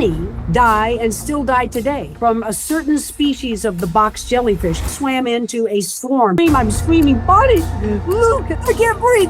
Many die and still die today from a certain species of the box jellyfish. Swam into a storm. I'm screaming, Bonnie, Luke, I can't breathe.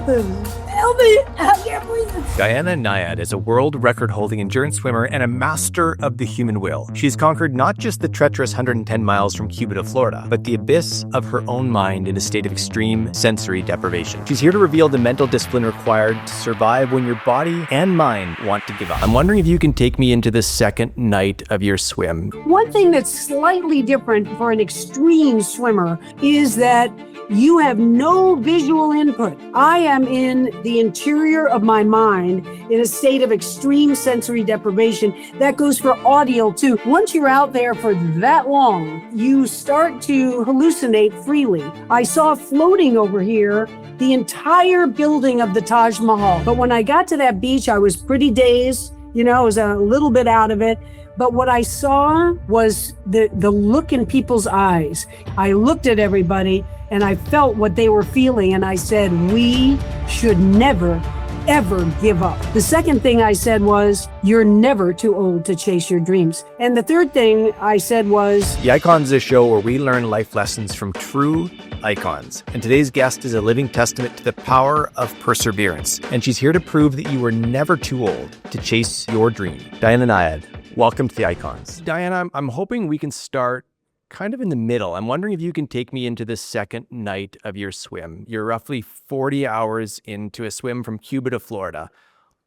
Help me, I can't breathe. Diana Nyad is a world record-holding endurance swimmer and a master of the human will. She's conquered not just the treacherous 110 miles from Cuba to Florida, but the abyss of her own mind in a state of extreme sensory deprivation. She's here to reveal the mental discipline required to survive when your body and mind want to give up. I'm wondering if you can take me into the second night of your swim. One thing that's slightly different for an extreme swimmer is that you have no visual input. I am in the interior of my mind in a state of extreme sensory deprivation. That goes for audio too. Once you're out there for that long, you start to hallucinate freely. I saw floating over here the entire building of the Taj Mahal. But when I got to that beach, I was pretty dazed. I was a little bit out of it. But what I saw was the look in people's eyes. I looked at everybody and I felt what they were feeling. And I said, we should never, ever give up. The second thing I said was, you're never too old to chase your dreams. And the third thing I said was, The Icons is a show where we learn life lessons from true icons. And today's guest is a living testament to the power of perseverance. And she's here to prove that you were never too old to chase your dream. Diana Nyad, welcome to the Icons. Diana, I'm hoping we can start kind of in the middle. I'm wondering if you can take me into the second night of your swim. You're roughly 40 hours into a swim from Cuba to Florida.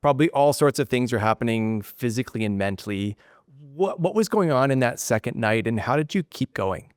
Probably all sorts of things are happening physically and mentally. What was going on in that second night, and how did you keep going?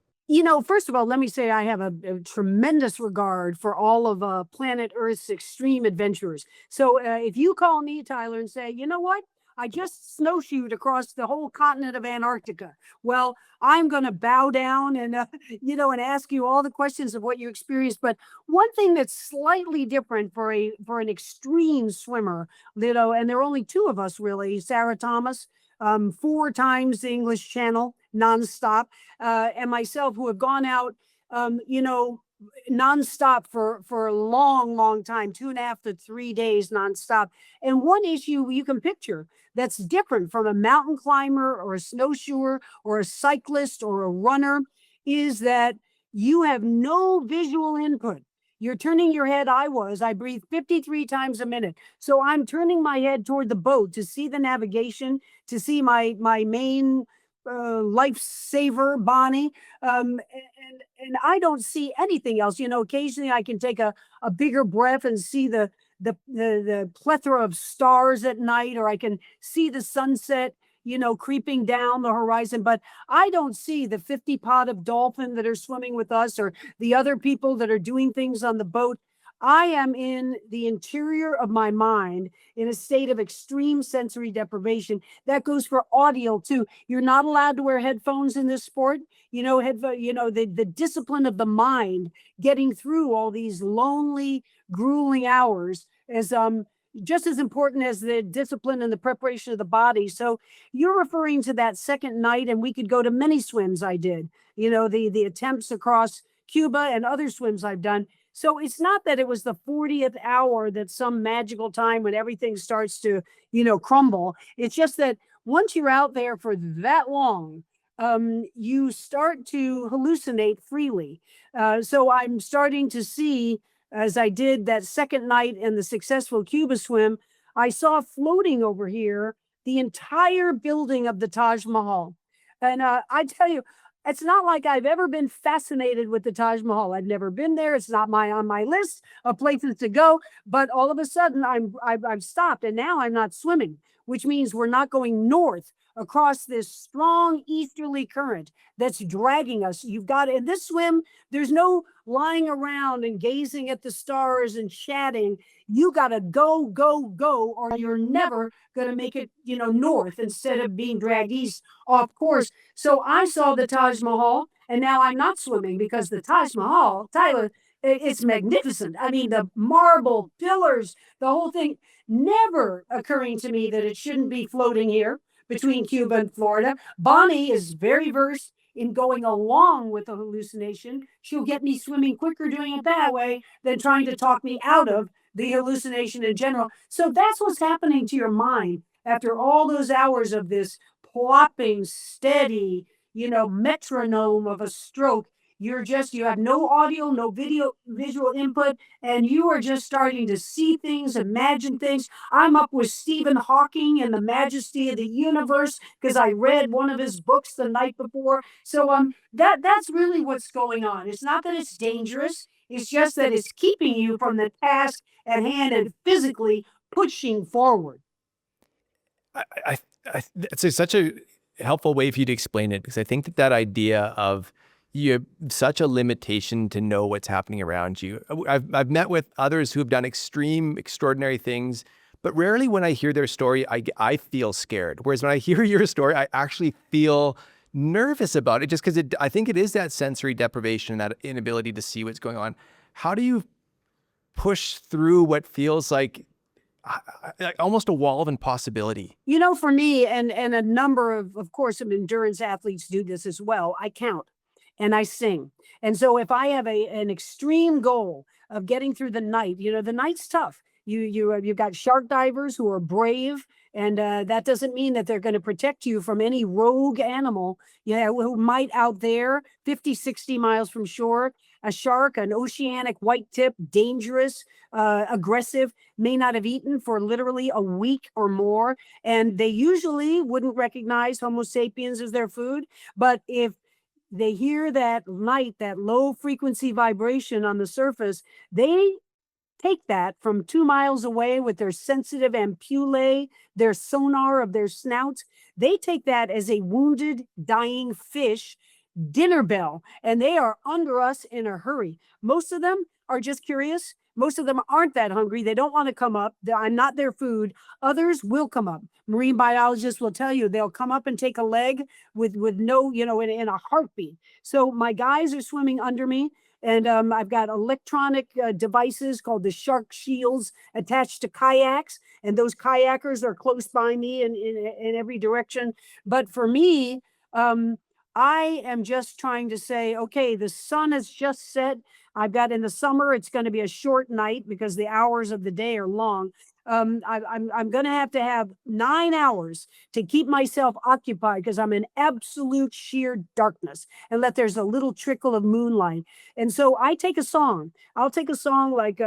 First of all, let me say I have a tremendous regard for all of planet Earth's extreme adventurers. So if you call me, Tyler, and say, you know what? I just snowshoed across the whole continent of Antarctica. Well, I'm going to bow down and, and ask you all the questions of what you experienced. But one thing that's slightly different for an extreme swimmer, and there are only two of us really, Sarah Thomas, 4 times the English Channel nonstop, and myself, who have gone out, nonstop for a long, long time, 2.5 to 3 days nonstop. And one issue you can picture that's different from a mountain climber or a snowshoer or a cyclist or a runner is that you have no visual input. You're turning your head. I breathe 53 times a minute. So I'm turning my head toward the boat to see the navigation, to see my main lifesaver, Bonnie. And I don't see anything else. Occasionally I can take a bigger breath and see the plethora of stars at night, or I can see the sunset, creeping down the horizon. But I don't see the 50 pod of dolphin that are swimming with us or the other people that are doing things on the boat. I am in the interior of my mind in a state of extreme sensory deprivation. That goes for audio too. You're not allowed to wear headphones in this sport. The discipline of the mind getting through all these lonely, grueling hours is just as important as the discipline and the preparation of the body. So you're referring to that second night, and we could go to many swims I did, the attempts across Cuba and other swims I've done. So it's not that it was the 40th hour that's some magical time when everything starts to, crumble. It's just that once you're out there for that long, you start to hallucinate freely. So I'm starting to see, as I did that second night in the successful Cuba swim, I saw floating over here the entire building of the Taj Mahal. And I tell you, it's not like I've ever been fascinated with the Taj Mahal. I've never been there. It's not on my list of places to go. But all of a sudden, I've stopped, and now I'm not swimming, which means we're not going north across this strong easterly current that's dragging us. You've got, in this swim, there's no lying around and gazing at the stars and chatting. You got to go, go, go, or you're never going to make it, north instead of being dragged east off course. So I saw the Taj Mahal, and now I'm not swimming because the Taj Mahal, Tyler, it's magnificent. I mean, the marble pillars, the whole thing, never occurring to me that it shouldn't be floating here between Cuba and Florida. Bonnie is very versed in going along with the hallucination. She'll get me swimming quicker doing it that way than trying to talk me out of the hallucination in general. So that's what's happening to your mind after all those hours of this plopping, steady, metronome of a stroke. You have no audio, no visual input, and you are just starting to see things, imagine things. I'm up with Stephen Hawking and the majesty of the universe because I read one of his books the night before. So that's really what's going on. It's not that it's dangerous. It's just that it's keeping you from the task at hand and physically pushing forward. It's such a helpful way for you to explain it, because I think that idea of you have such a limitation to know what's happening around you. I've met with others who have done extraordinary things, but rarely when I hear their story, I feel scared. Whereas when I hear your story, I actually feel nervous about it, just because I think it is that sensory deprivation, that inability to see what's going on. How do you push through what feels like almost a wall of impossibility? For me, and a number of course, of endurance athletes do this as well, I count and I sing. And so if I have an extreme goal of getting through the night, the night's tough. You've got shark divers who are brave, and that doesn't mean that they're going to protect you from any rogue animal, who might out there 50, 60 miles from shore. A shark, an oceanic white tip, dangerous, aggressive, may not have eaten for literally a week or more, and they usually wouldn't recognize Homo sapiens as their food. But if they hear that light, that low frequency vibration on the surface, they take that from 2 miles away with their sensitive ampullae, their sonar of their snouts. They take that as a wounded, dying fish dinner bell, and they are under us in a hurry. Most of them are just curious. Most of them aren't that hungry. They don't want to come up. I'm not their food. Others will come up. Marine biologists will tell you they'll come up and take a leg with no, in a heartbeat. So my guys are swimming under me. And I've got electronic devices called the shark shields attached to kayaks. And those kayakers are close by me in every direction. But for me, I am just trying to say, okay, the sun has just set. I've got, in the summer, it's going to be a short night because the hours of the day are long. I'm going to have 9 hours to keep myself occupied because I'm in absolute sheer darkness, and that there's a little trickle of moonlight. And so I take a song. I'll take a song like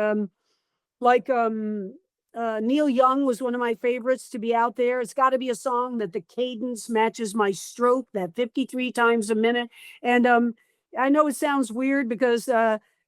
Neil Young was one of my favorites to be out there. It's got to be a song that the cadence matches my stroke, that 53 times a minute. And I know it sounds weird because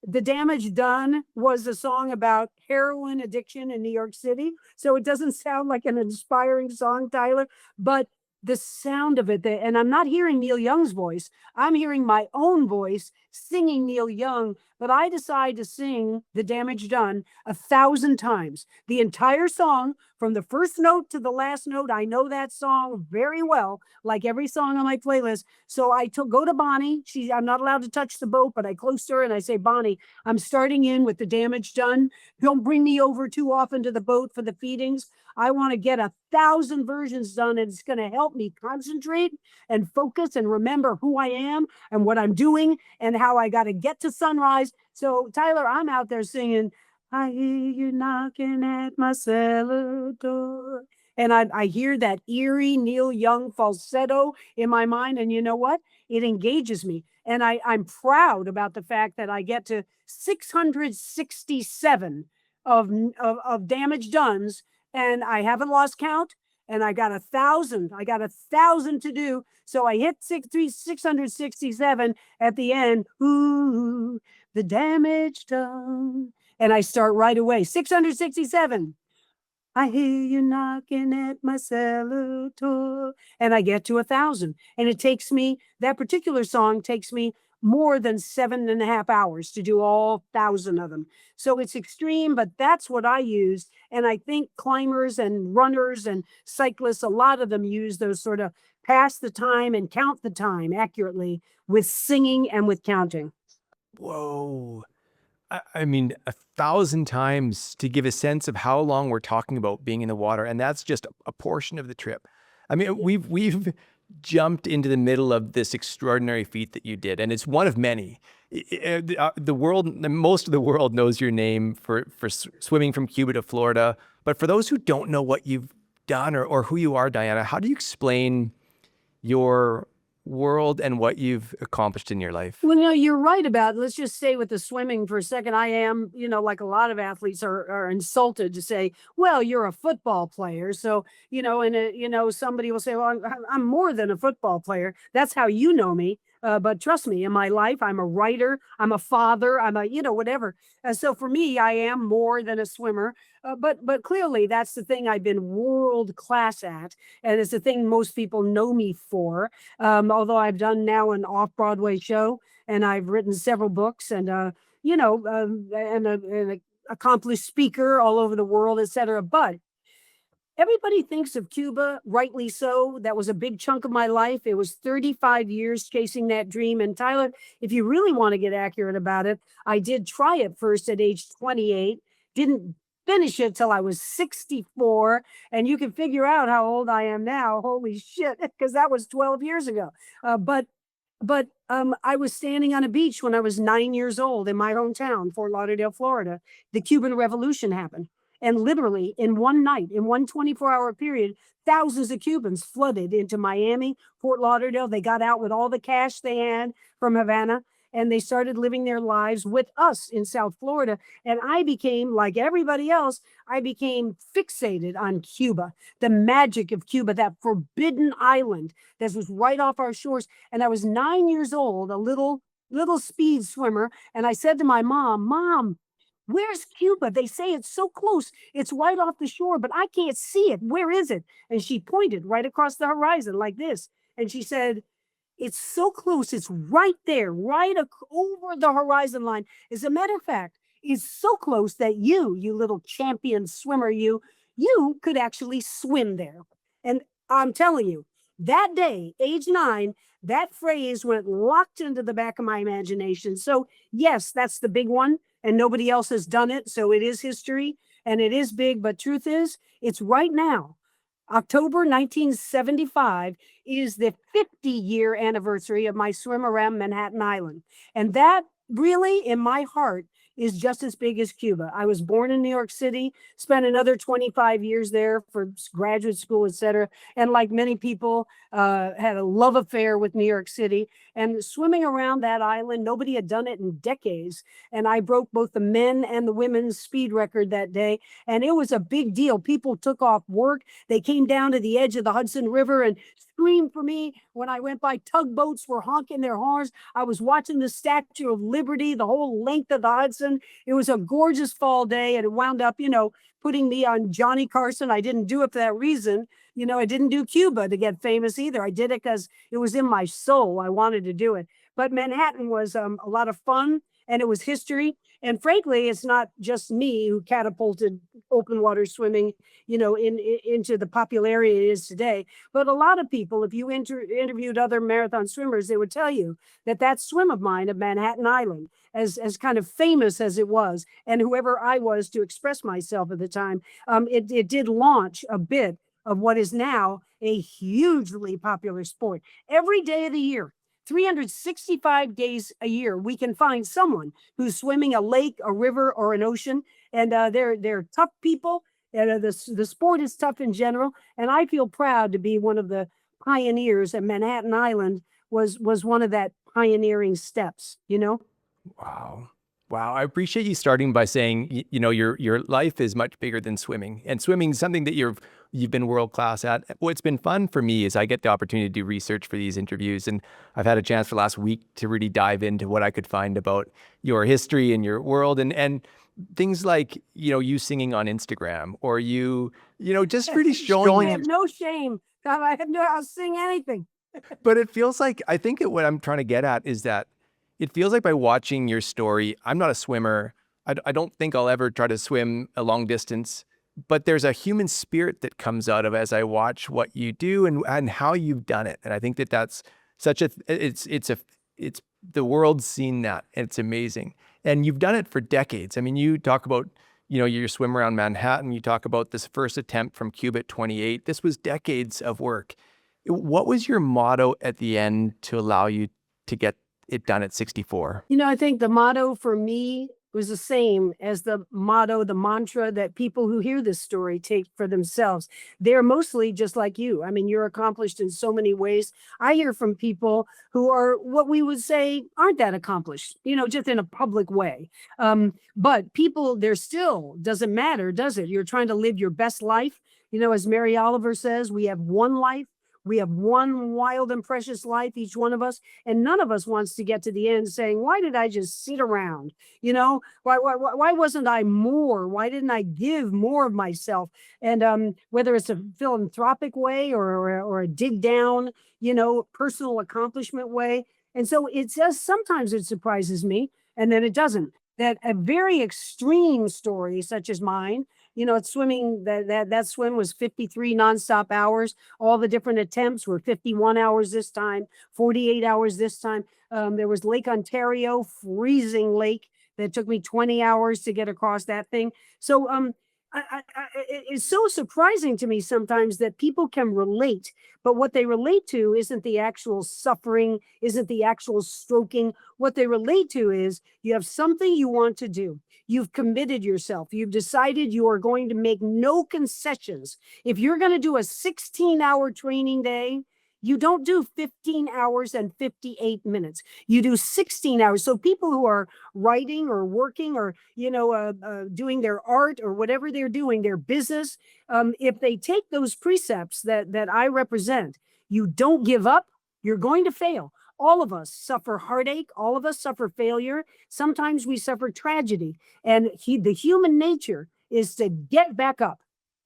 The Damage Done was a song about heroin addiction in New York City. So it doesn't sound like an inspiring song, Tyler, but the sound of it, and I'm not hearing Neil Young's voice. I'm hearing my own voice singing Neil Young, but I decide to sing The Damage Done 1,000 times. The entire song, from the first note to the last note. I know that song very well, like every song on my playlist. So I go to Bonnie. I'm not allowed to touch the boat, but I close to her and I say, Bonnie, I'm starting in with The Damage Done. Don't bring me over too often to the boat for the feedings. I want to get 1,000 versions done, and it's going to help me concentrate and focus and remember who I am and what I'm doing and how I got to get to sunrise. So, Tyler, I'm out there singing, I hear you knocking at my cellar door. And I hear that eerie Neil Young falsetto in my mind. And you know what? It engages me. And I'm proud about the fact that I get to 667 of Damage Dones, and I haven't lost count. And I got 1,000. I got 1,000 to do. So I hit 667 at the end. Ooh, the damage done. And I start right away. 667. I hear you knocking at my cellar door. And I get to 1,000. And it takes me, that particular song takes me more than 7.5 hours to do all 1,000 of them. So it's extreme, but that's what I use. And I think climbers and runners and cyclists, a lot of them use those sort of pass the time and count the time accurately with singing and with counting. Whoa. I mean, 1,000 times to give a sense of how long we're talking about being in the water. And that's just a portion of the trip. I mean, we've jumped into the middle of this extraordinary feat that you did, and it's one of many. The world, most of the world knows your name for swimming from Cuba to Florida. But for those who don't know what you've done or who you are, Diana, how do you explain your world and what you've accomplished in your life? Well, you're right about, let's just stay with the swimming for a second. I am, like a lot of athletes are insulted to say, well, you're a football player. So, somebody will say, well, I'm more than a football player. That's how you know me. But trust me, in my life, I'm a writer, I'm a father, I'm a, whatever. So for me, I am more than a swimmer. But clearly, that's the thing I've been world class at, and it's the thing most people know me for. Although I've done now an off-Broadway show, and I've written several books, and and an accomplished speaker all over the world, etc. But everybody thinks of Cuba, rightly so. That was a big chunk of my life. It was 35 years chasing that dream. And Tyler, if you really want to get accurate about it, I did try it first at age 28, didn't finish it till I was 64. And you can figure out how old I am now. Holy shit, because that was 12 years ago. But I was standing on a beach when I was 9 years old in my hometown, Fort Lauderdale, Florida. The Cuban Revolution happened. And literally in one night, in one 24-hour period, thousands of Cubans flooded into Miami, Fort Lauderdale. They got out with all the cash they had from Havana, and they started living their lives with us in South Florida. And I became, like everybody else, I became fixated on Cuba, the magic of Cuba, that forbidden island that was right off our shores. And I was 9 years old, a little speed swimmer. And I said to my mom, Mom, where's Cuba? They say it's so close. It's right off the shore, but I can't see it. Where is it? And she pointed right across the horizon like this. And she said, it's so close. It's right there, right over the horizon line. As a matter of fact, it's so close that you little champion swimmer, you could actually swim there. And I'm telling you, that day, age 9, that phrase went locked into the back of my imagination. So yes, that's the big one, and nobody else has done it. So it is history and it is big. But truth is, it's right now. October 1975 is the 50-year anniversary of my swim around Manhattan Island. And that really, in my heart, is just as big as Cuba. I was born in New York City, spent another 25 years there for graduate school, et cetera. And like many people, had a love affair with New York City. And swimming around that island, nobody had done it in decades. And I broke both the men and the women's speed record that day. And it was a big deal. People took off work. They came down to the edge of the Hudson River and screamed for me. When I went by, tugboats were honking their horns. I was watching the Statue of Liberty the whole length of the Hudson. It was a gorgeous fall day, and it wound up, putting me on Johnny Carson. I didn't do it for that reason. I didn't do Cuba to get famous either. I did it because it was in my soul. I wanted to do it. But Manhattan was a lot of fun, and it was history. And frankly, it's not just me who catapulted open water swimming, into the popularity it is today. But a lot of people, if you interviewed other marathon swimmers, they would tell you that swim of mine of Manhattan Island, as kind of famous as it was, and whoever I was to express myself at the time, it did launch a bit of what is now a hugely popular sport. Every day of the year, 365 days a year, we can find someone who's swimming a lake, a river, or an ocean. And they're tough people. And the sport is tough in general. And I feel proud to be one of the pioneers. And Manhattan Island was one of that pioneering steps, Wow. Wow. I appreciate you starting by saying, your life is much bigger than swimming, and swimming is something that you've been world class at. What's been fun for me is I get the opportunity to do research for these interviews, and I've had a chance for the last week to really dive into what I could find about your history and your world, and things like, you singing on Instagram, or just really showing I have no shame. I'll sing anything. But it feels like, I think what I'm trying to get at is that it feels like by watching your story, I'm not a swimmer. I don't think I'll ever try to swim a long distance, but there's a human spirit that comes out of as I watch what you do and how you've done it. And I think that's such it's the world's seen that, and it's amazing. And you've done it for decades. I mean, you talk about, your swim around Manhattan. You talk about this first attempt from Cuba at 28. This was decades of work. What was your motto at the end to allow you to get it done at 64? I think the motto for me was the same as the motto, the mantra that people who hear this story take for themselves. They're mostly just like you. I mean, you're accomplished in so many ways. I hear from people who are what we would say aren't that accomplished, just in a public way. But people, they're still, doesn't matter, does it? You're trying to live your best life. As Mary Oliver says, we have one life. We have one wild and precious life, each one of us, and none of us wants to get to the end saying, "Why did I just sit around? Why wasn't I more? Why didn't I give more of myself?" And whether it's a philanthropic way or a dig down, personal accomplishment way. And so it just sometimes it surprises me, and then it doesn't. That a very extreme story such as mine, it's swimming. That swim was 53 nonstop hours. All the different attempts were 51 hours this time, 48 hours this time. There was Lake Ontario, freezing lake, that took me 20 hours to get across that thing. So it's so surprising to me sometimes that people can relate, but what they relate to isn't the actual suffering, isn't the actual stroking. What they relate to is you have something you want to do. You've committed yourself. You've decided you are going to make no concessions. If you're going to do a 16-hour training day, you don't do 15 hours and 58 minutes. You do 16 hours. So people who are writing or working or, doing their art or whatever they're doing, their business, if they take those precepts that I represent, you don't give up, you're going to fail. All of us suffer heartache. All of us suffer failure. Sometimes we suffer tragedy. And the human nature is to get back up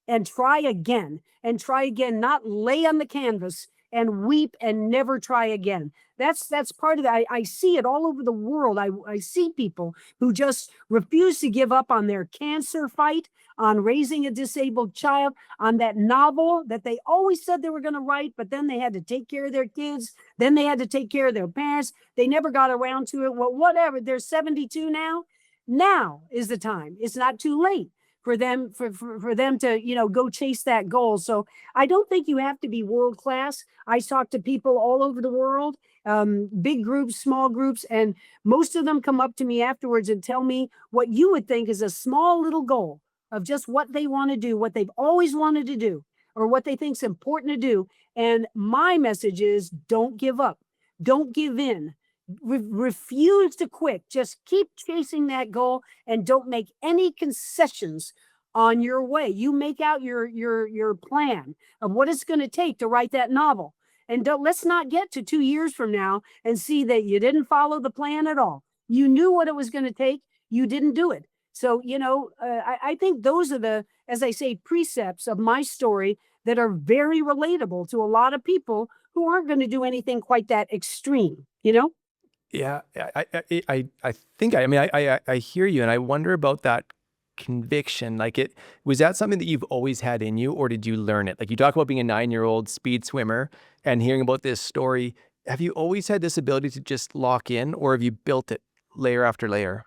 and try again, not lay on the canvas and weep and never try again. That's part of that. I see it all over the world. I see people who just refuse to give up on their cancer fight, on raising a disabled child, on that novel that they always said they were going to write, but then they had to take care of their kids. Then they had to take care of their parents. They never got around to it. Well, whatever. They're 72 now. Now is the time. It's not too late for them to go chase that goal. So I don't think you have to be world class. I talk to people all over the world, big groups, small groups, and most of them come up to me afterwards and tell me what you would think is a small little goal of just what they want to do, what they've always wanted to do, or what they think is important to do. And my message is don't give up. Don't give in. Refuse to quit. Just keep chasing that goal and don't make any concessions on your way. You make out your plan of what it's going to take to write that novel. And let's not get to 2 years from now and see that you didn't follow the plan at all. You knew what it was going to take. You didn't do it. So, I think those are the, as I say, precepts of my story that are very relatable to a lot of people who aren't going to do anything quite that extreme, Yeah, I think I hear you, and I wonder about that conviction. Like, was that something that you've always had in you, or did you learn it? Like, you talk about being a 9-year-old speed swimmer and hearing about this story. Have you always had this ability to just lock in, or have you built it layer after layer?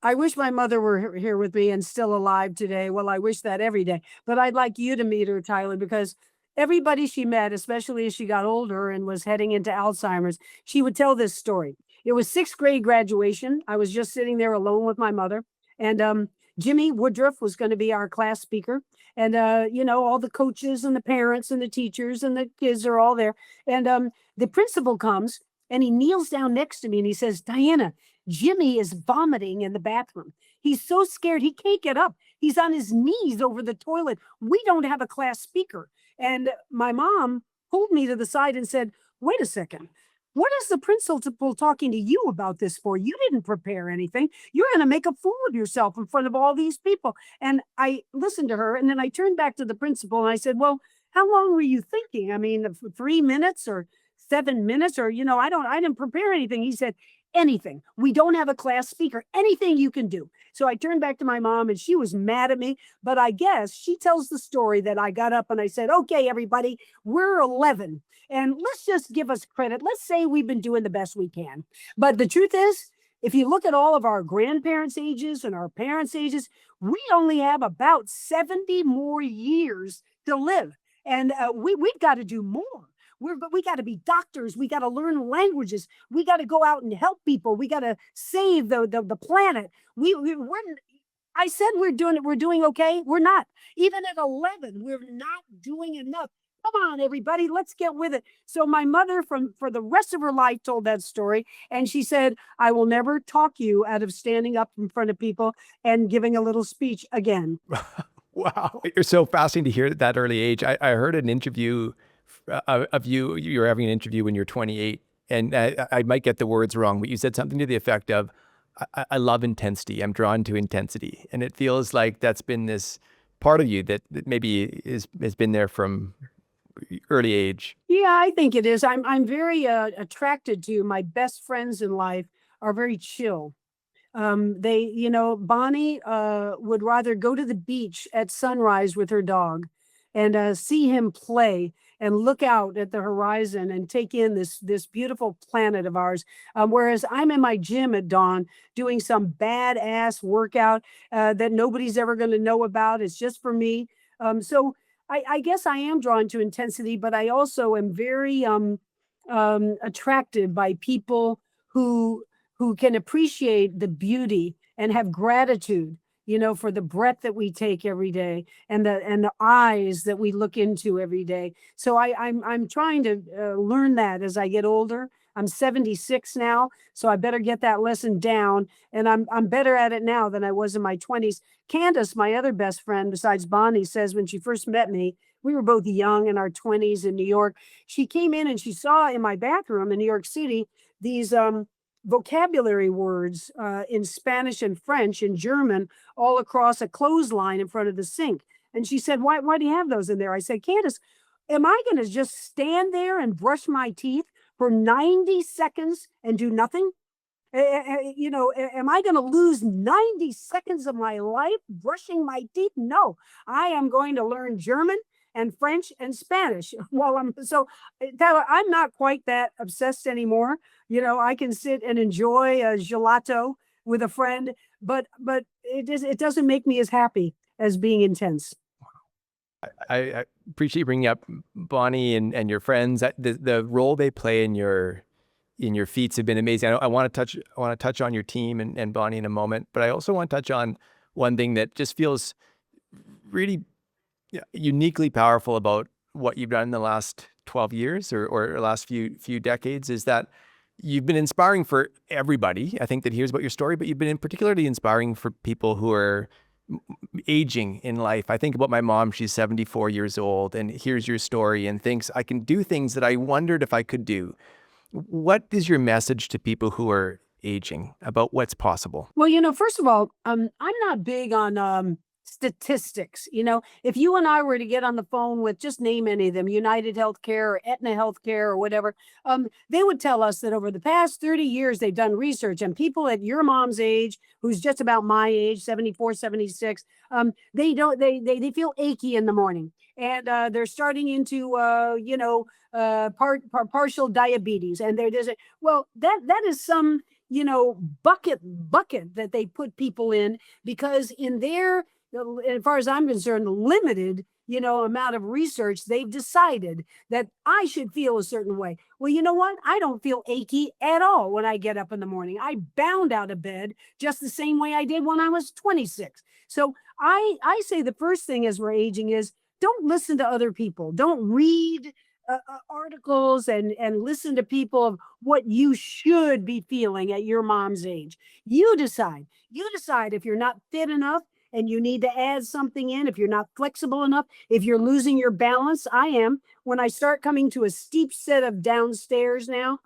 I wish my mother were here with me and still alive today. Well, I wish that every day, but I'd like you to meet her, Tyler, because everybody she met, especially as she got older and was heading into Alzheimer's, she would tell this story. It was 6th grade graduation. I was just sitting there alone with my mother, and Jimmy Woodruff was going to be our class speaker. And, all the coaches and the parents and the teachers and the kids are all there. And the principal comes and he kneels down next to me and he says, "Diana, Jimmy is vomiting in the bathroom. He's so scared he can't get up. He's on his knees over the toilet. We don't have a class speaker." And my mom pulled me to the side and said, "Wait a second. What is the principal talking to you about this for? You didn't prepare anything. You're going to make a fool of yourself in front of all these people." And I listened to her, and then I turned back to the principal and I said, "Well, how long were you thinking? I mean, 3 minutes or 7 minutes or, I didn't prepare anything." He said, "Anything. We don't have a class speaker. Anything you can do." So I turned back to my mom and she was mad at me, but I guess she tells the story that I got up and I said, "Okay, everybody, we're 11 and let's just give us credit. Let's say we've been doing the best we can." But the truth is, if you look at all of our grandparents' ages and our parents' ages, we only have about 70 more years to live. And we've got to do more. but we got to be doctors. We got to learn languages. We got to go out and help people. We got to save the planet. We're I said we're doing it. We're doing okay. We're not. Even at 11, we're not doing enough. Come on, everybody, let's get with it. So my mother, for the rest of her life, told that story, and she said, "I will never talk you out of standing up in front of people and giving a little speech again." Wow. You're so fascinating to hear at that early age. I heard an interview of you. You were having an interview when you're 28, and I might get the words wrong, but you said something to the effect of, I love intensity. I'm drawn to intensity. And it feels like that's been this part of you that maybe has been there from early age. Yeah, I think it is. I'm very attracted to my best friends in life are very chill. Bonnie would rather go to the beach at sunrise with her dog and see him play and look out at the horizon and take in this beautiful planet of ours. Whereas I'm in my gym at dawn doing some badass workout that nobody's ever going to know about. It's just for me. So I guess I am drawn to intensity, but I also am very attracted by people who can appreciate the beauty and have gratitude, for the breath that we take every day and the eyes that we look into every day. So I'm trying to learn that as I get older. I'm 76 now, so I better get that lesson down. And I'm better at it now than I was in my 20s. Candace, my other best friend besides Bonnie, says when she first met me, we were both young in our 20s in New York. She came in and she saw in my bathroom in New York City these vocabulary words in Spanish and French and German all across a clothesline in front of the sink. And she said, why do you have those in there? I said, Candace, am I going to just stand there and brush my teeth for 90 seconds and do nothing? Am I going to lose 90 seconds of my life brushing my teeth? No, I am going to learn German and French and Spanish while Tyler, I'm not quite that obsessed anymore. I can sit and enjoy a gelato with a friend, but it doesn't make me as happy as being intense. I appreciate you bringing up Bonnie and your friends. The role they play in your feats have been amazing. I want to touch on your team and Bonnie in a moment, but I also want to touch on one thing that just feels really uniquely powerful about what you've done in the last 12 years or last few decades is that you've been inspiring for everybody, I think, that hears about your story, but you've been particularly inspiring for people who are aging in life. I think about my mom. She's 74 years old and hears your story and thinks, I can do things that I wondered if I could do. What is your message to people who are aging about what's possible? Well, first of all, I'm not big on statistics. If you and I were to get on the phone with, just name any of them, United Healthcare or Aetna Healthcare or whatever, they would tell us that over the past 30 years, they've done research and people at your mom's age, who's just about my age, 74, 76, they feel achy in the morning and they're starting into, partial diabetes. And that is some, bucket that they put people in because in their, as far as I'm concerned, limited, amount of research, they've decided that I should feel a certain way. Well, you know what? I don't feel achy at all when I get up in the morning. I bound out of bed just the same way I did when I was 26. So I say the first thing as we're aging is don't listen to other people. Don't read articles and listen to people of what you should be feeling at your mom's age. You decide. You decide if you're not fit enough and you need to add something in, if you're not flexible enough, if you're losing your balance. I am. When I start coming to a steep set of downstairs now,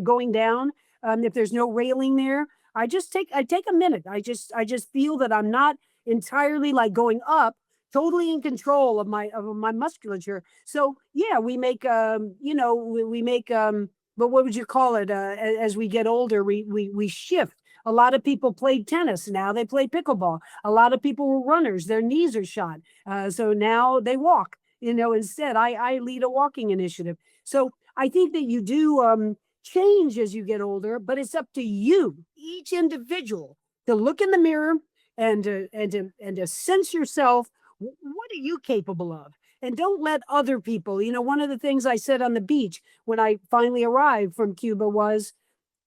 going down, if there's no railing there, I take a minute. I just feel that I'm not entirely like going up, totally in control of my musculature. So yeah, we make we make but what would you call it? As we get older, we shift. A lot of people played tennis. Now they play pickleball. A lot of people were runners. Their knees are shot. So now they walk, instead. I lead a walking initiative. So I think that you do change as you get older, but it's up to you, each individual, to look in the mirror and to sense yourself. What are you capable of? And don't let other people, one of the things I said on the beach when I finally arrived from Cuba was,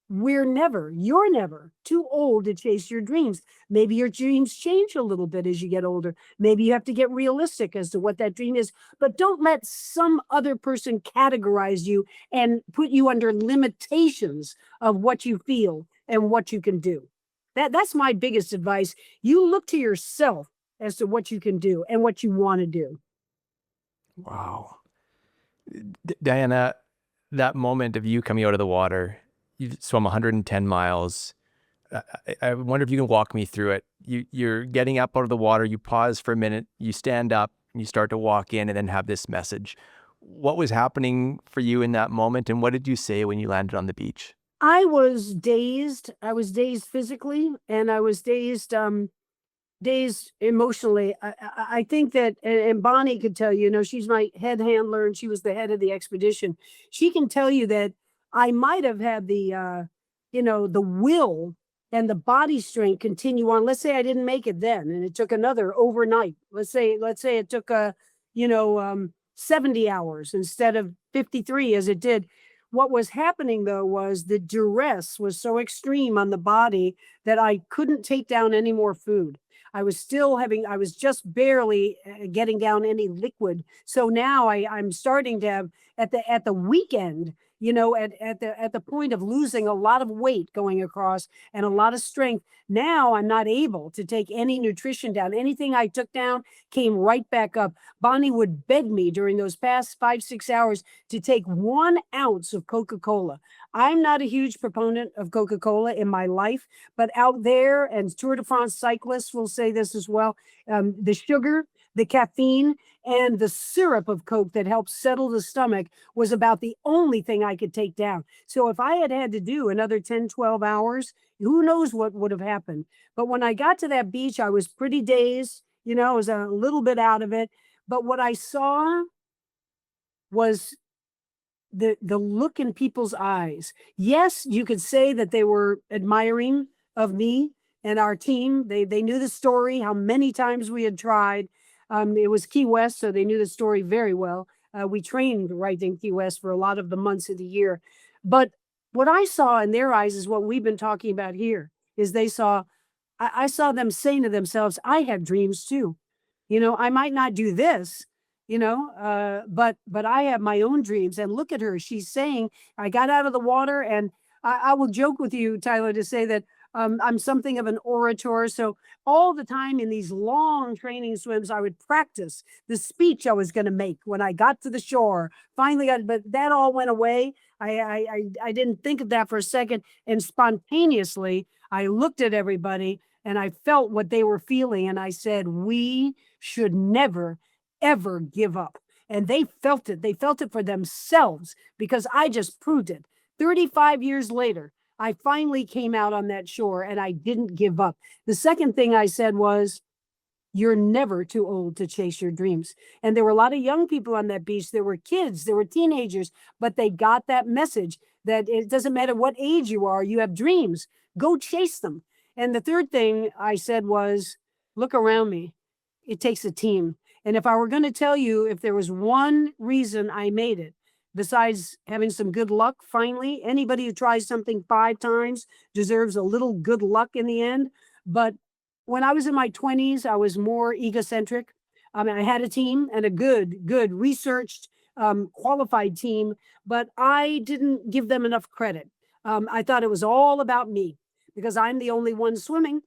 you're never too old to chase your dreams. Maybe your dreams change a little bit as you get older. Maybe you have to get realistic as to what that dream is, but don't let some other person categorize you and put you under limitations of what you feel and what you can do. That's my biggest advice. You look to yourself as to what you can do and what you want to do. Wow. Diana, that moment of you coming out of the water, you swum 110 miles. I wonder if you can walk me through it. You're getting up out of the water, you pause for a minute, you stand up, and you start to walk in and then have this message. What was happening for you in that moment, and what did you say when you landed on the beach? I was dazed. I was dazed physically, and I was dazed emotionally. I think that, and Bonnie could tell you, she's my head handler and she was the head of the expedition. She can tell you that I might have had the will and the body strength continue on. Let's say I didn't make it then, and it took another overnight. Let's say it took 70 hours instead of 53 as it did. What was happening though was the duress was so extreme on the body that I couldn't take down any more food. I was just barely getting down any liquid. So now I'm starting to have at the weekend, at the point of losing a lot of weight going across and a lot of strength. Now I'm not able to take any nutrition down. Anything I took down came right back up. Bonnie would beg me during those past 5, 6 hours to take 1 ounce of Coca-Cola. I'm not a huge proponent of Coca-Cola in my life, but out there, and Tour de France cyclists will say this as well, the sugar, the caffeine, and the syrup of Coke that helps settle the stomach was about the only thing I could take down. So if I had had to do another 10, 12 hours, who knows what would have happened. But when I got to that beach, I was pretty dazed. I was a little bit out of it. But what I saw was the look in people's eyes. Yes, you could say that they were admiring of me and our team. They knew the story, how many times we had tried. It was Key West, so they knew the story very well. We trained right in Key West for a lot of the months of the year. But what I saw in their eyes is what we've been talking about here, is I saw them saying to themselves, I have dreams too. I might not do this, but I have my own dreams. And look at her. She's saying, I got out of the water, and I will joke with you, Tyler, to say that I'm something of an orator. So all the time in these long training swims, I would practice the speech I was going to make when I got to the shore. But that all went away. I didn't think of that for a second. And spontaneously, I looked at everybody and I felt what they were feeling. And I said, we should never, ever give up. And they felt it. They felt it for themselves because I just proved it. 35 years later, I finally came out on that shore and I didn't give up. The second thing I said was, you're never too old to chase your dreams. And there were a lot of young people on that beach. There were kids, there were teenagers, but they got that message that it doesn't matter what age you are, you have dreams, go chase them. And the third thing I said was, look around me. It takes a team. And if I were going to tell you, if there was one reason I made it, besides having some good luck, finally, anybody who tries something 5 times deserves a little good luck in the end. But when I was in my 20s, I was more egocentric. I mean, I had a team and a good researched, qualified team, but I didn't give them enough credit. I thought it was all about me because I'm the only one swimming,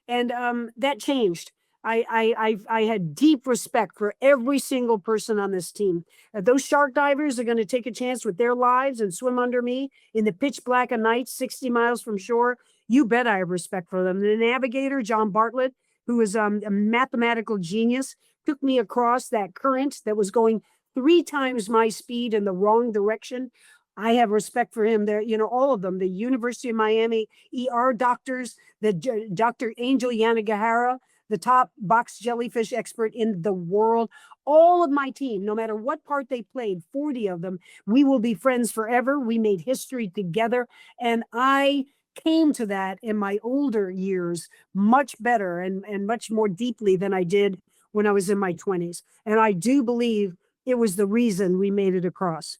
and that changed. I had deep respect for every single person on this team. Those shark divers are going to take a chance with their lives and swim under me in the pitch black of night, 60 miles from shore. You bet I have respect for them. The navigator, John Bartlett, who is a mathematical genius, took me across that current that was going 3 times my speed in the wrong direction. I have respect for him. There, all of them, the University of Miami ER doctors, Dr. Angel Yanagihara, the top box jellyfish expert in the world. All of my team, no matter what part they played, 40 of them, we will be friends forever. We made history together. And I came to that in my older years much better and much more deeply than I did when I was in my 20s. And I do believe it was the reason we made it across.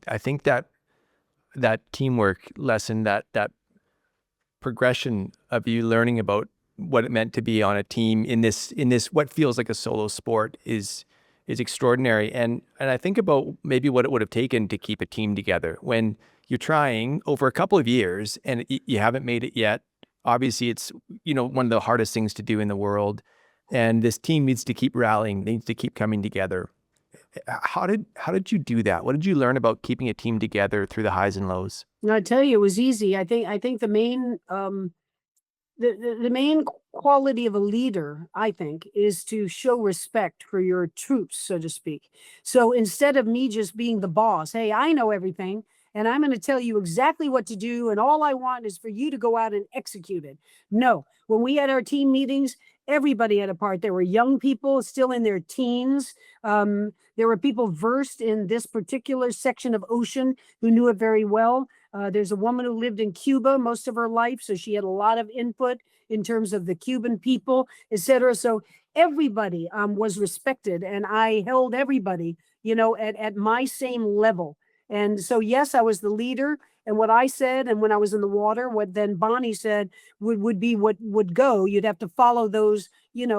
I think that teamwork lesson, that progression of you learning about what it meant to be on a team in this what feels like a solo sport is extraordinary. And I think about maybe what it would have taken to keep a team together when you're trying over a couple of years and you haven't made it yet. Obviously, it's one of the hardest things to do in the world, and this team needs to keep rallying, needs to keep coming together. How did you do that? What did you learn about keeping a team together through the highs and lows? And I tell you, it was easy. I think the main the main quality of a leader, I think, is to show respect for your troops, so to speak. So instead of me just being the boss, hey, I know everything and I'm going to tell you exactly what to do, and all I want is for you to go out and execute it. No, when we had our team meetings, everybody had a part. There were young people still in their teens. There were people versed in this particular section of ocean who knew it very well. There's a woman who lived in Cuba most of her life, so she had a lot of input in terms of the Cuban people, et cetera. So everybody was respected, and I held everybody, at my same level. And so, yes, I was the leader, and what I said, and when I was in the water, what then Bonnie said would be what would go. You'd have to follow those,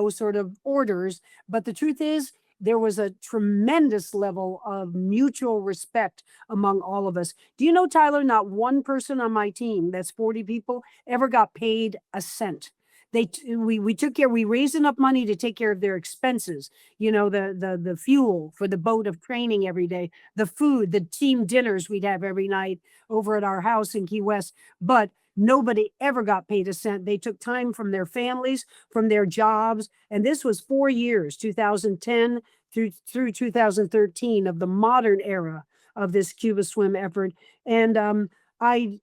sort of orders. But the truth is, there was a tremendous level of mutual respect among all of us. Do you know, Tyler, not one person on my team, that's 40 people, ever got paid a cent. We took care, we raised enough money to take care of their expenses, the fuel for the boat of training every day, the food, the team dinners we'd have every night over at our house in Key West. But nobody ever got paid a cent. They took time from their families, from their jobs. And this was 4 years, 2010 through 2013, of the modern era of this Cuba swim effort. And I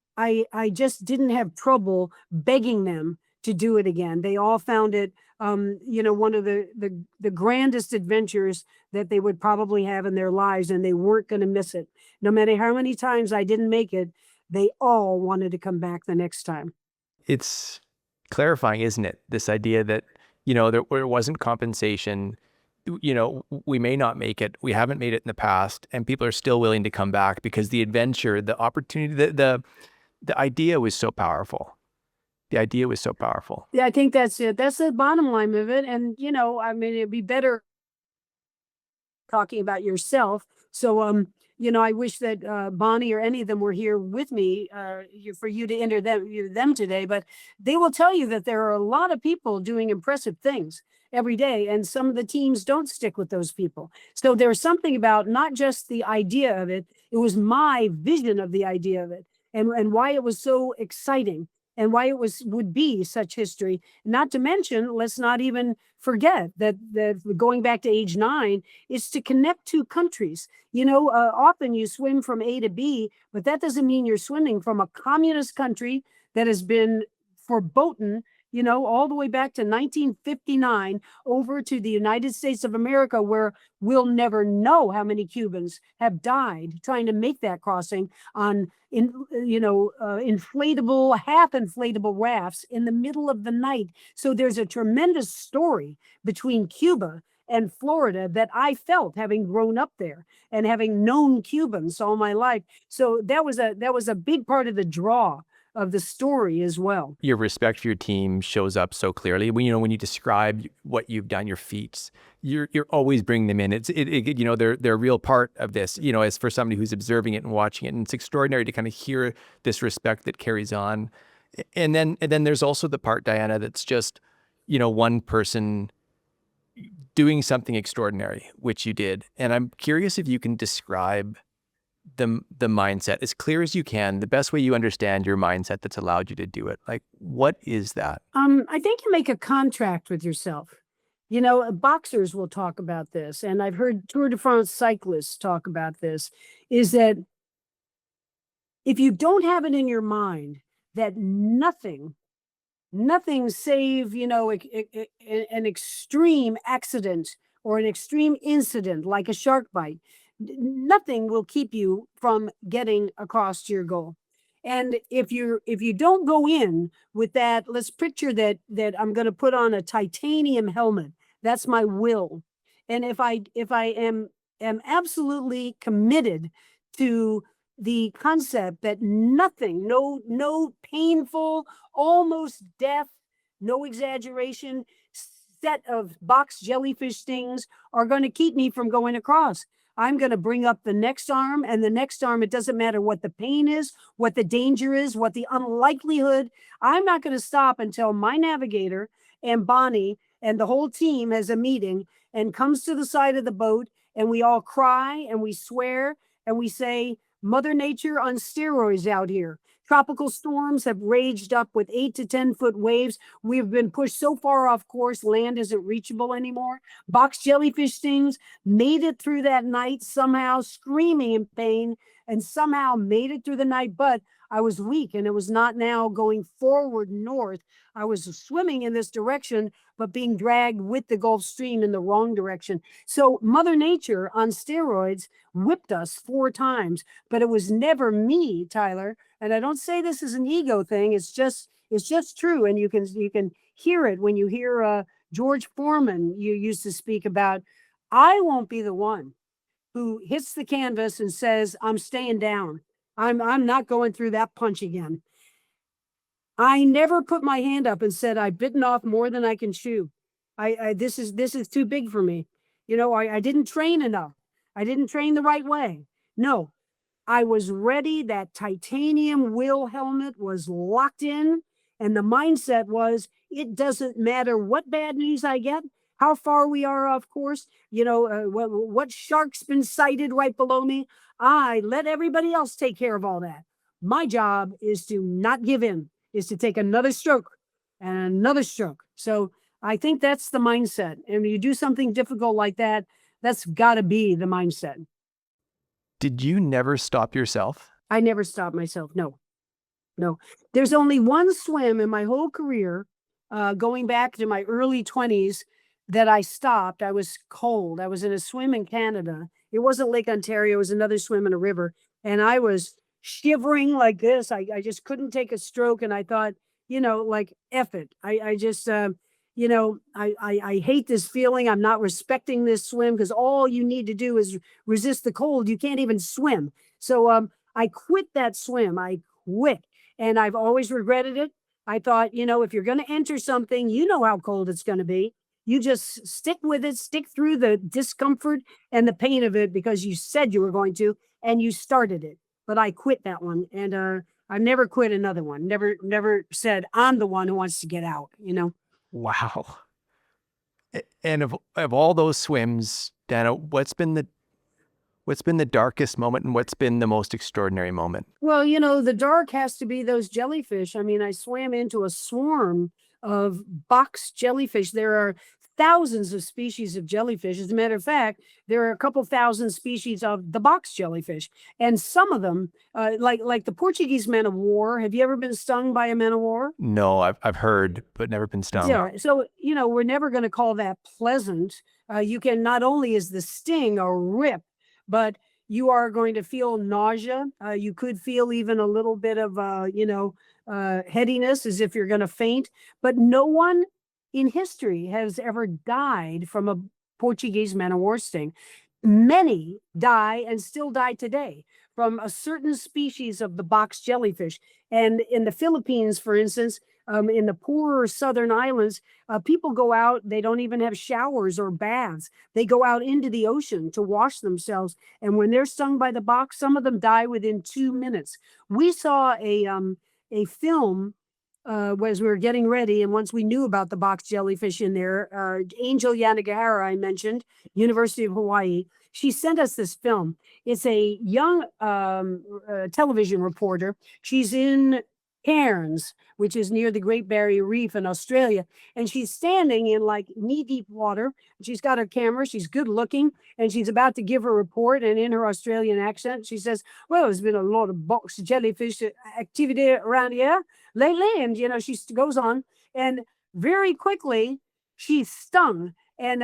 just didn't have trouble begging them to do it again. They all found it, one of the grandest adventures that they would probably have in their lives, and they weren't going to miss it. No matter how many times I didn't make it, they all wanted to come back the next time. It's clarifying, isn't it? This idea that, there wasn't compensation. We may not make it. We haven't made it in the past, and people are still willing to come back because the adventure, the opportunity, the idea was so powerful. The idea was so powerful. Yeah, I think that's it. That's the bottom line of it. And, it'd be better talking about yourself. So, I wish that Bonnie or any of them were here with me for you to enter them today. But they will tell you that there are a lot of people doing impressive things every day, and some of the teams don't stick with those people. So there's something about not just the idea of it; it was my vision of the idea of it, and why it was so exciting, and why it would be such history. Not to mention, let's not even forget that going back to age 9 is to connect two countries. Often you swim from A to B, but that doesn't mean you're swimming from a communist country that has been verboten, all the way back to 1959 over to the United States of America, where we'll never know how many Cubans have died trying to make that crossing on inflatable, half inflatable rafts in the middle of the night. So there's a tremendous story between Cuba and Florida that I felt, having grown up there and having known Cubans all my life. So that was a big part of the draw of the story as well. Your respect for your team shows up so clearly. When you describe what you've done, your feats, you're always bringing them in. They're a real part of this. As for somebody who's observing it and watching it, and it's extraordinary to kind of hear this respect that carries on. And then there's also the part, Diana, that's just one person doing something extraordinary, which you did. And I'm curious if you can describe the mindset as clear as you can, the best way you understand your mindset that's allowed you to do it. Like, what is that? I think you make a contract with yourself. Boxers will talk about this, and I've heard Tour de France cyclists talk about this, is that if you don't have it in your mind that nothing save, an extreme accident or an extreme incident like a shark bite, nothing will keep you from getting across to your goal. And if you don't go in with that, let's picture that I'm going to put on a titanium helmet That's my will. And if I am absolutely committed to the concept that nothing, no painful, almost death, no exaggeration, set of box jellyfish stings are going to keep me from going across. I'm going to bring up the next arm and the next arm. It doesn't matter what the pain is, what the danger is, what the unlikelihood. I'm not going to stop until my navigator and Bonnie and the whole team has a meeting and comes to the side of the boat, and we all cry and we swear and we say, Mother Nature on steroids out here. Tropical storms have raged up with 8 to 10 foot waves. We've been pushed so far off course, land isn't reachable anymore. Box jellyfish stings made it through that night somehow, screaming in pain, and somehow made it through the night. But I was weak, and it was not now going forward north. I was swimming in this direction, but being dragged with the Gulf Stream in the wrong direction. So Mother Nature on steroids whipped us 4 times, but it was never me, Tyler. And I don't say this as an ego thing. It's just true. And you can hear it when you hear George Foreman. You used to speak about, I won't be the one who hits the canvas and says, I'm staying down. I'm not going through that punch again. I never put my hand up and said, I've bitten off more than I can chew. This is too big for me. I didn't train enough. I didn't train the right way. No, I was ready. That titanium will helmet was locked in. And the mindset was, it doesn't matter what bad news I get, how far we are off course, what shark's been sighted right below me. I let everybody else take care of all that. My job is to not give in, is to take another stroke and another stroke. So I think that's the mindset. And when you do something difficult like that, that's got to be the mindset. Did you never stop yourself? I never stopped myself. No. There's only one swim in my whole career, going back to my early 20s, that I stopped. I was cold. I was in a swim in Canada. It wasn't Lake Ontario. It was another swim in a river. And I was shivering like this. I just couldn't take a stroke. And I thought, F it. I just, I hate this feeling. I'm not respecting this swim, because all you need to do is resist the cold. You can't even swim. So I quit that swim. I quit. And I've always regretted it. I thought, if you're going to enter something, you know how cold it's going to be. You just stick with it, stick through the discomfort and the pain of it, because you said you were going to, and you started it. But I quit that one. And I've never quit another one. Never said I'm the one who wants to get out, Wow. And of all those swims, Dana, what's been the darkest moment, and what's been the most extraordinary moment? Well, the dark has to be those jellyfish. I mean, I swam into a swarm of box jellyfish. There are thousands of species of jellyfish. As a matter of fact, there are a couple thousand species of the box jellyfish. And some of them, like the Portuguese man of war. Have you ever been stung by a man of war? No, I've heard, but never been stung. Yeah. So, we're never going to call that pleasant. You can, not only is the sting a rip, but you are going to feel nausea. You could feel even a little bit of, headiness, as if you're going to faint. But no one in history has ever died from a Portuguese man of war sting. Many die, and still die today, from a certain species of the box jellyfish. And in the Philippines, for instance, in the poorer southern islands, people go out, they don't even have showers or baths. They go out into the ocean to wash themselves. And when they're stung by the box, some of them die within 2 minutes. We saw a film as we were getting ready, and once we knew about the box jellyfish in there, Angel Yanagihara, I mentioned, University of Hawaii, she sent us this film. It's a young television reporter. She's in Cairns, which is near the Great Barrier Reef in Australia, and she's standing in like knee-deep water. She's got her camera. She's good looking, and she's about to give her report. And in her Australian accent, she says, "Well, there's been a lot of box jellyfish activity around here lately." And she goes on, and very quickly she's stung. And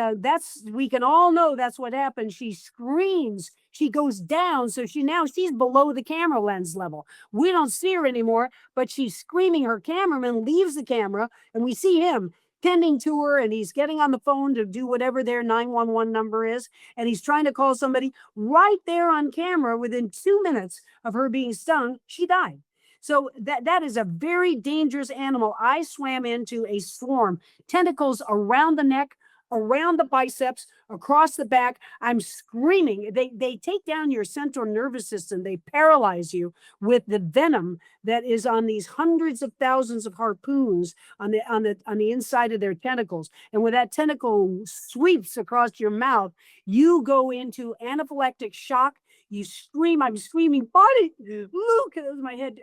we can all know that's what happened. She screams, she goes down. So she's below the camera lens level. We don't see her anymore, but she's screaming. Her cameraman leaves the camera, and we see him tending to her, and he's getting on the phone to do whatever their 911 number is, and he's trying to call somebody right there on camera. Within 2 minutes of her being stung, she died. So that is a very dangerous animal. I swam into a swarm, tentacles around the neck, around the biceps, across the back. I'm screaming. They take down your central nervous system. They paralyze you with the venom that is on these hundreds of thousands of harpoons on the inside of their tentacles. And when that tentacle sweeps across your mouth, you go into anaphylactic shock. You scream. I'm screaming, Bonnie, Luke, that was my head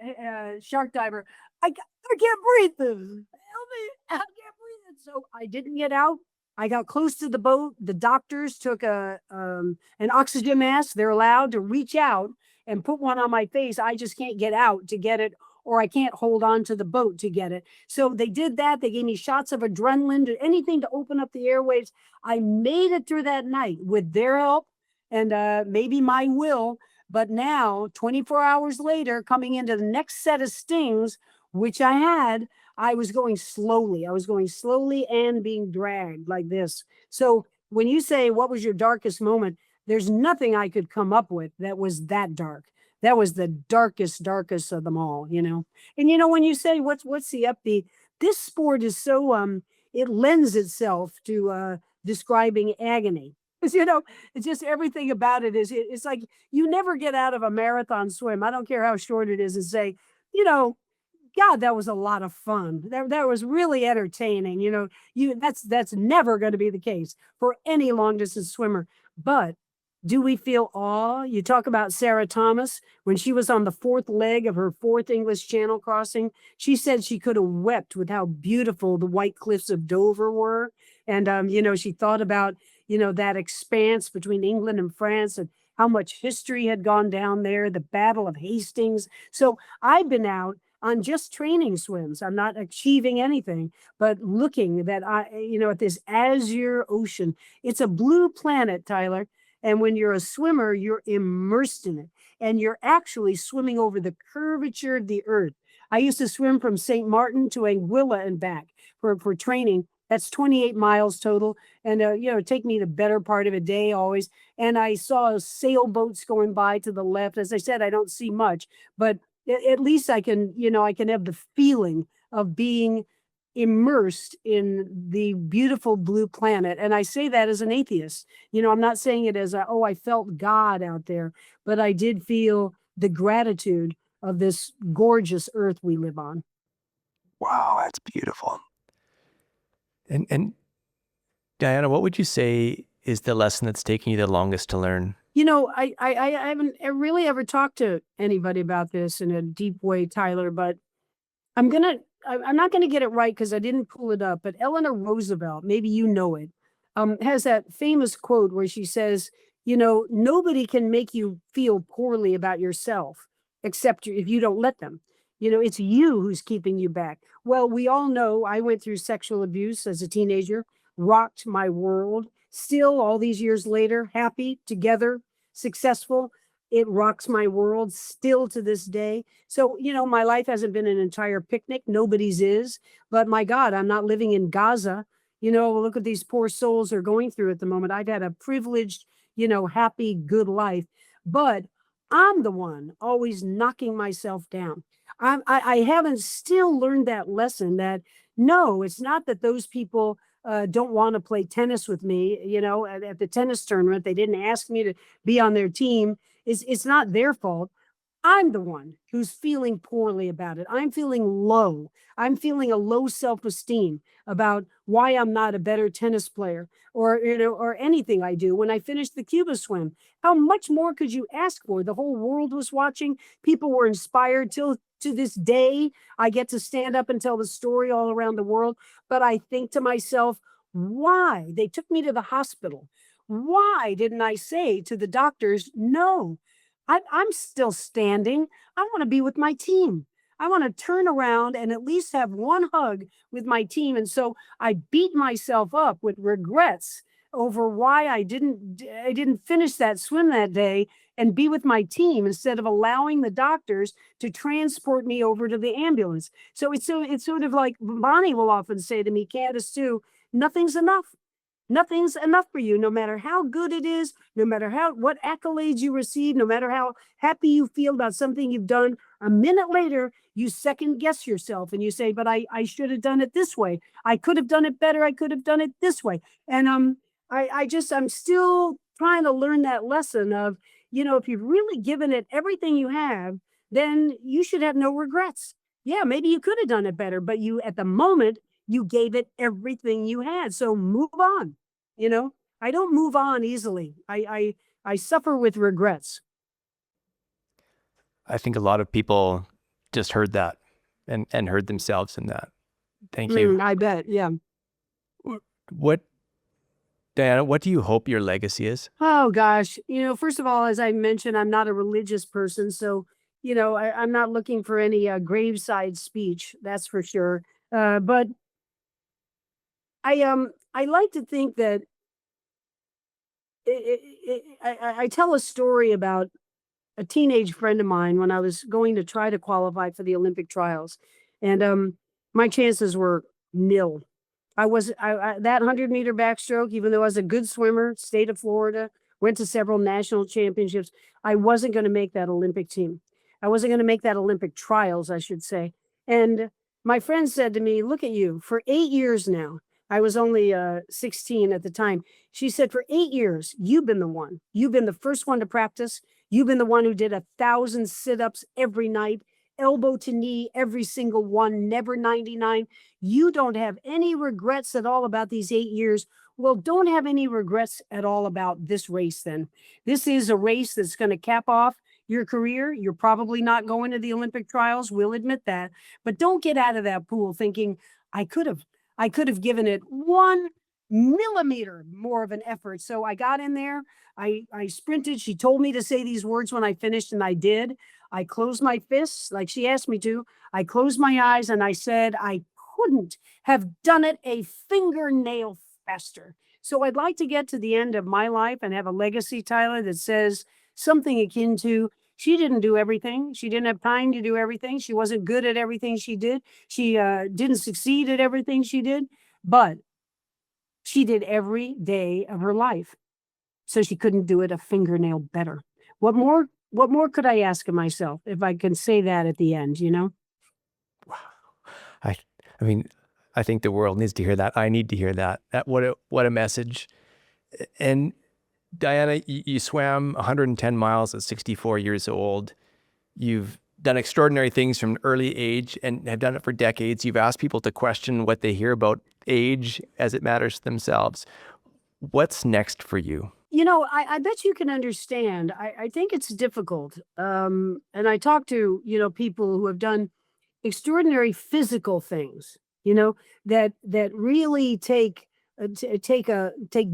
shark diver. I can't breathe. Help me. I can't breathe. And so I didn't get out. I got close to the boat. The doctors took an oxygen mask. They're allowed to reach out and put one on my face. I just can't get out to get it, or I can't hold on to the boat to get it. So they did that. They gave me shots of adrenaline, anything to open up the airways. I made it through that night with their help and maybe my will. But now, 24 hours later, coming into the next set of stings, which I had, I was going slowly. I was going slowly and being dragged like this. So when you say, what was your darkest moment? There's nothing I could come up with that was that dark. That was the darkest of them all, you know? And you know, when you say, what's the upbeat? This sport is so, it lends itself to describing agony. Because, you know, it's just everything about it is, it's like you never get out of a marathon swim. I don't care how short it is, and say, you know, God, that was a lot of fun. That was really entertaining. You know, that's never going to be the case for any long distance swimmer. But do we feel awe? You talk about Sarah Thomas when she was on the fourth leg of her fourth English Channel crossing. She said she could have wept with how beautiful the white cliffs of Dover were. And, you know, she thought about, you know, that expanse between England and France and how much history had gone down there, the Battle of Hastings. So I've been out on just training swims. I'm not achieving anything, but looking that at this azure ocean. It's a blue planet, Tyler. And when you're a swimmer, you're immersed in it, and you're actually swimming over the curvature of the earth. I used to swim from St. Martin to Anguilla and back for training. That's 28 miles total. And, take me the better part of a day always. And I saw sailboats going by to the left. As I said, I don't see much, but at least I can have the feeling of being immersed in the beautiful blue planet. And I say that as an atheist. You know, I'm not saying it as I felt God out there, but I did feel the gratitude of this gorgeous earth we live on. Wow, that's beautiful. And Diana, what would you say is the lesson that's taking you the longest to learn? You know, I haven't really ever talked to anybody about this in a deep way, Tyler, but I'm not gonna get it right because I didn't pull it up. But Eleanor Roosevelt, maybe you know it, has that famous quote where she says, you know, nobody can make you feel poorly about yourself except if you don't let them. You know, it's you who's keeping you back. Well, we all know I went through sexual abuse as a teenager, rocked my world. Still, all these years later, happy, together, successful. It rocks my world still to this day. So, you know, my life hasn't been an entire picnic. Nobody's is. But my God, I'm not living in Gaza. You know, look what these poor souls are going through at the moment. I've had a privileged, happy, good life. But I'm the one always knocking myself down. I haven't still learned that lesson that no, it's not that those people don't want to play tennis with me. You know, at the tennis tournament, they didn't ask me to be on their team. It's not their fault. I'm the one who's feeling poorly about it. I'm feeling low. I'm feeling a low self-esteem about why I'm not a better tennis player or anything I do. When I finished the Cuba swim, how much more could you ask for? The whole world was watching. People were inspired till to this day. I get to stand up and tell the story all around the world. But I think to myself, why? They took me to the hospital. Why didn't I say to the doctors, no, I'm still standing. I want to be with my team. I want to turn around and at least have one hug with my team. And so I beat myself up with regrets over why I didn't finish that swim that day and be with my team instead of allowing the doctors to transport me over to the ambulance. So it's sort of like Bonnie will often say to me, Candace too, nothing's enough. Nothing's enough for you, no matter how good it is, no matter what accolades you receive, no matter how happy you feel about something you've done. A minute later, you second guess yourself and you say, but I should have done it this way. I could have done it better. I could have done it this way. And I'm still trying to learn that lesson of, if you've really given it everything you have, then you should have no regrets. Yeah, maybe you could have done it better, but you, at the moment, you gave it everything you had. So move on. You know, I don't move on easily. I suffer with regrets. I think a lot of people just heard that and heard themselves in that. Thank you. I bet. Yeah. What, Diana, what do you hope your legacy is? Oh gosh. First of all, as I mentioned, I'm not a religious person, so I'm not looking for any graveside speech. That's for sure. But I like to think that I tell a story about a teenage friend of mine when I was going to try to qualify for the Olympic trials, and my chances were nil. That 100-meter backstroke, even though I was a good swimmer, state of Florida, went to several national championships, I wasn't going to make that Olympic team. I wasn't going to make that Olympic trials, I should say. And my friend said to me, "Look at you, for 8 years now." I was only 16 at the time. She said, "For 8 years, you've been the one. You've been the first one to practice. You've been the one who did 1,000 sit-ups every night, elbow to knee, every single one, never 99. You don't have any regrets at all about these 8 years. Well, don't have any regrets at all about this race then. This is a race that's going to cap off your career. You're probably not going to the Olympic trials. We'll admit that. But don't get out of that pool thinking, I could have. I could have given it 1 millimeter more of an effort. So I got in there. I sprinted. She told me to say these words when I finished, and I did. I closed my fists like she asked me to. I closed my eyes and I said, I couldn't have done it a fingernail faster. So I'd like to get to the end of my life and have a legacy, Tyler, that says something akin to, she didn't do everything. She didn't have time to do everything. She wasn't good at everything she did. She didn't succeed at everything she did, but she did every day of her life. So she couldn't do it a fingernail better. What more could I ask of myself if I can say that at the end, Wow. I mean, I think the world needs to hear that. I need to hear that. What a message. And Diana, you swam 110 miles at 64 years old. You've done extraordinary things from an early age and have done it for decades. You've asked people to question what they hear about age as it matters to themselves. What's next for you? I bet you can understand. I think it's difficult. And I talk to, people who have done extraordinary physical things, that really take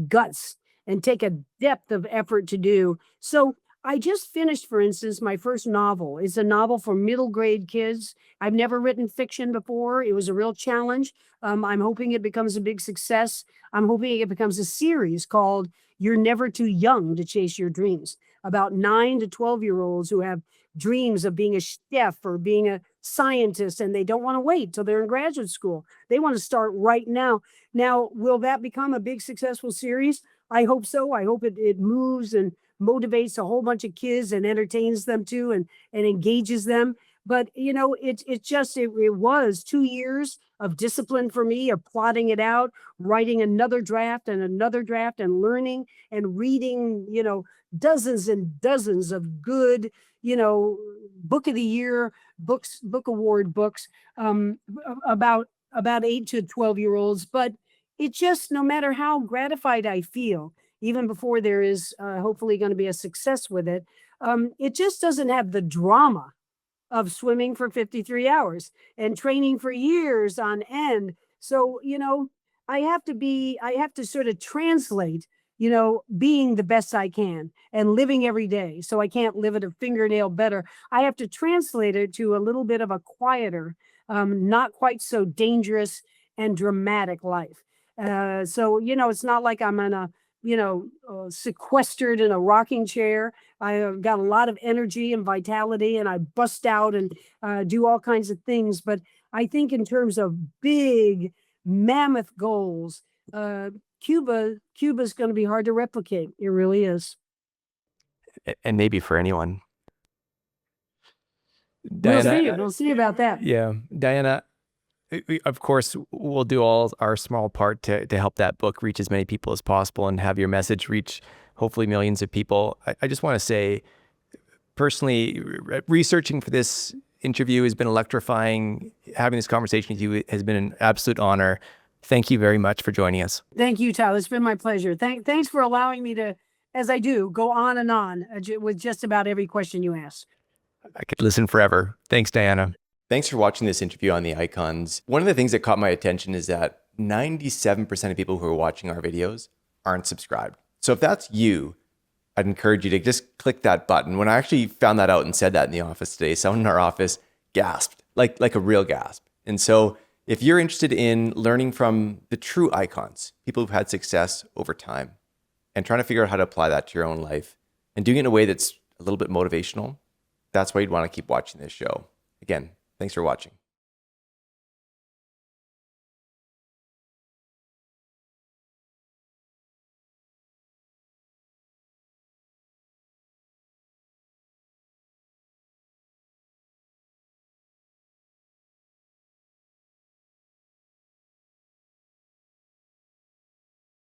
guts and take a depth of effort to do. So I just finished, for instance, my first novel. It's a novel for middle grade kids. I've never written fiction before. It was a real challenge. I'm hoping it becomes a big success. I'm hoping it becomes a series called You're Never Too Young to Chase Your Dreams, about 9 to 12-year-olds who have dreams of being a chef or being a scientist, and they don't want to wait till they're in graduate school. They want to start right now. Now, will that become a big successful series? I hope so. I hope it moves and motivates a whole bunch of kids and entertains them too, and engages them. But it was 2 years of discipline for me, of plotting it out, writing another draft and learning and reading, dozens and dozens of good, book of the year books, book award books, about 8 to 12-year-olds. But it just, no matter how gratified I feel, even before there is hopefully going to be a success with it, it just doesn't have the drama of swimming for 53 hours and training for years on end. So, I have to sort of translate, being the best I can and living every day. So I can't live at a fingernail better. I have to translate it to a little bit of a quieter, not quite so dangerous and dramatic life. So, it's not like I'm on a sequestered in a rocking chair. I got a lot of energy and vitality, and I bust out and do all kinds of things. But I think in terms of big mammoth goals, Cuba's going to be hard to replicate. It really is. And maybe for anyone. We'll Diana, see. We'll see about that. yeah, Diana, of course, we'll do all our small part to help that book reach as many people as possible and have your message reach hopefully millions of people. I just want to say, personally, researching for this interview has been electrifying. Having this conversation with you has been an absolute honor. Thank you very much for joining us. Thank you, Tyler. It's been my pleasure. Thanks for allowing me to, as I do, go on and on with just about every question you ask. I could listen forever. Thanks, Diana. Thanks for watching this interview on the icons. One of the things that caught my attention is that 97% of people who are watching our videos aren't subscribed. So if that's you, I'd encourage you to just click that button. When I actually found that out and said that in the office today, someone in our office gasped, like a real gasp. And so if you're interested in learning from the true icons, people who've had success over time, and trying to figure out how to apply that to your own life and doing it in a way that's a little bit motivational, that's why you'd want to keep watching this show. Again, thanks for watching.